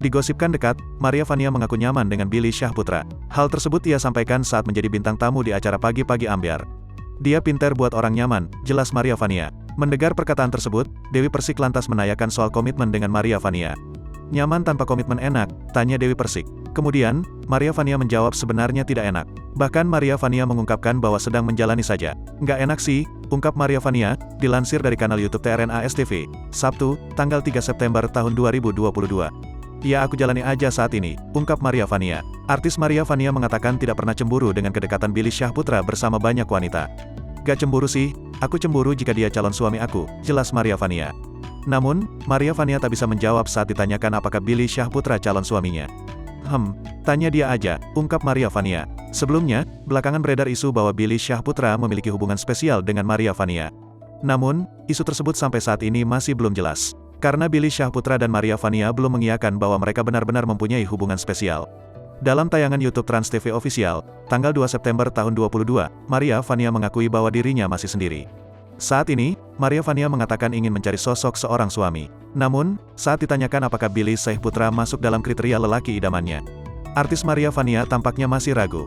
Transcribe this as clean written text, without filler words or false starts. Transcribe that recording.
Digosipkan dekat, Maria Vania mengaku nyaman dengan Billy Syahputra. Hal tersebut ia sampaikan saat menjadi bintang tamu di acara Pagi-Pagi Ambyar. Dia pinter buat orang nyaman, jelas Maria Vania. Mendengar perkataan tersebut, Dewi Persik lantas menanyakan soal komitmen dengan Maria Vania. Nyaman tanpa komitmen enak, tanya Dewi Persik. Kemudian, Maria Vania menjawab sebenarnya tidak enak. Bahkan Maria Vania mengungkapkan bahwa sedang menjalani saja. Nggak enak sih, ungkap Maria Vania, dilansir dari kanal YouTube TRNAS TV, Sabtu, tanggal 3 September tahun 2022. Ya aku jalani aja saat ini, ungkap Maria Vania. Artis Maria Vania mengatakan tidak pernah cemburu dengan kedekatan Billy Syahputra bersama banyak wanita. Gak cemburu sih, aku cemburu jika dia calon suami aku, jelas Maria Vania. Namun, Maria Vania tak bisa menjawab saat ditanyakan apakah Billy Syahputra calon suaminya. Tanya dia aja, ungkap Maria Vania. Sebelumnya, belakangan beredar isu bahwa Billy Syahputra memiliki hubungan spesial dengan Maria Vania. Namun, isu tersebut sampai saat ini masih belum jelas. Karena Billy Syahputra dan Maria Vania belum mengiyakan bahwa mereka benar-benar mempunyai hubungan spesial. Dalam tayangan YouTube Trans TV Official, tanggal 2 September tahun 2022, Maria Vania mengakui bahwa dirinya masih sendiri. Saat ini, Maria Vania mengatakan ingin mencari sosok seorang suami. Namun, saat ditanyakan apakah Billy Syahputra masuk dalam kriteria lelaki idamannya, artis Maria Vania tampaknya masih ragu.